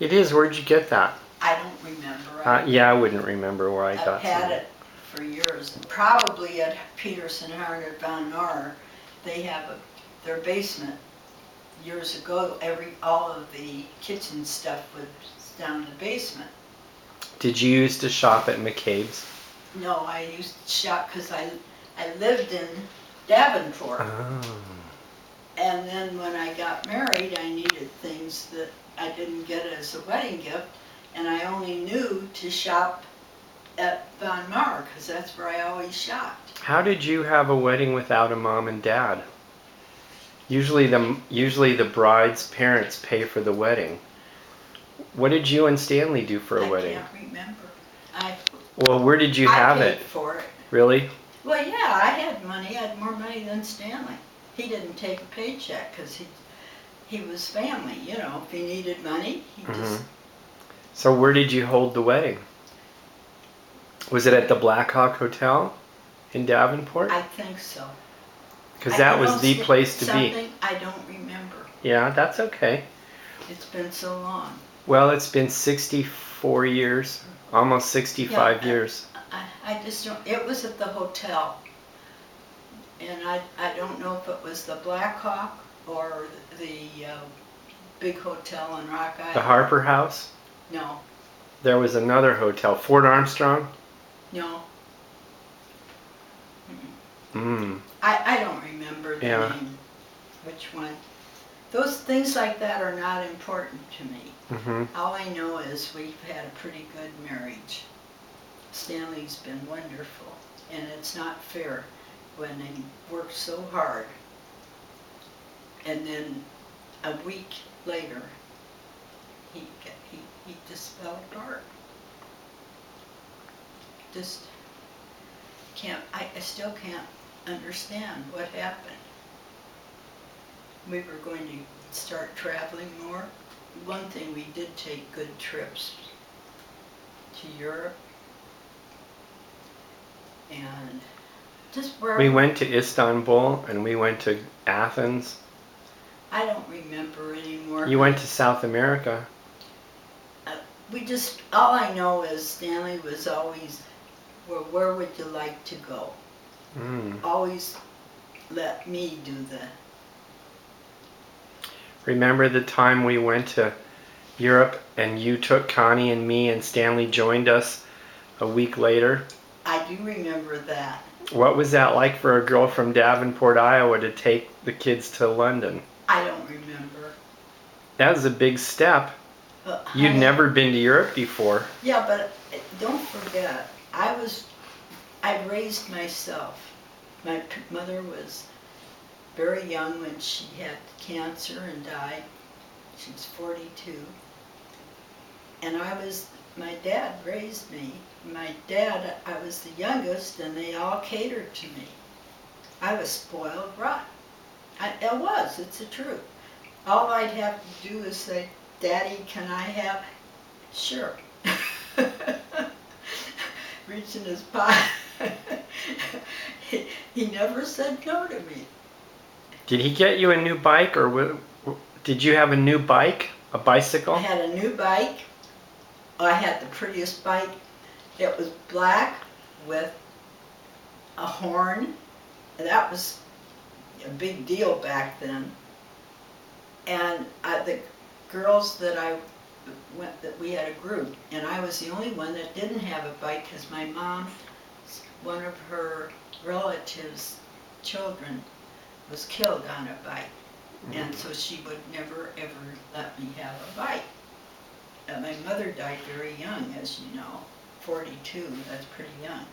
It is. Where'd you get that? I don't remember. Yeah, I wouldn't remember where I got I've had something. it for years. Probably at Peterson Hart at Van Nar, they have their basement. Years ago, all of the kitchen stuff was down in the basement. Did you used to shop at McCabe's? No, I used to shop because I lived in Davenport. Oh. And then when I got married, I needed things that I didn't get as a wedding gift, and I only knew to shop at Van Mar because that's where I always shopped. How did you have a wedding without a mom and dad? Usually the bride's parents pay for the wedding. What did you and Stanley do for a wedding? I can't remember. Well, where did you have I paid it? for it. Really? Well, yeah, I had money. I had more money than Stanley. He didn't take a paycheck because he was family, you know. If he needed money, he just... So where did you hold the wedding? Was it at the Black Hawk Hotel in Davenport? I think so. Because that was the place to be. Something I don't remember. Yeah, that's okay. It's been so long. Well, it's been 64 years, almost 65 years. I just don't... It was at the hotel. And I don't know if it was the Black Hawk or the big hotel in Rock Island. The Harper House? No. There was another hotel, Fort Armstrong? No. Mm. I don't remember the name. Which one? Those things like that are not important to me. All I know is we've had a pretty good marriage. Stanley's been wonderful, and it's not fair when they work so hard and then a week later he just fell apart. Just can't, I still can't understand what happened. We were going to start traveling more. One thing, we did take good trips to Europe and just where... We went to Istanbul and we went to Athens. I don't remember anymore. You went to South America. We just, all I know is Stanley was always, well, where would you like to go? Always let me do the... Remember the time we went to Europe and you took Connie and me and Stanley joined us a week later? I do remember that. What was that like for a girl from Davenport, Iowa to take the kids to London? I don't remember. That was a big step. You'd never been to Europe before. Yeah, but don't forget, I raised myself. My mother was very young when she had cancer and died. She was 42. And my dad raised me. My dad, I was the youngest and they all catered to me. I was spoiled rotten. It's the truth. All I'd have to do is say, Daddy, can I have? Sure. Reach in his pocket. He never said no to me. Did he get you a new bike or did you have a new bike? A bicycle? I had a new bike. I had the prettiest bike. It was black with a horn. That was a big deal back then. And the girls that we had a group, and I was the only one that didn't have a bike because my mom, one of her relatives' children, was killed on a bike. And so she would never ever let me have a bike. And my mother died very young, as you know, 42, that's pretty young.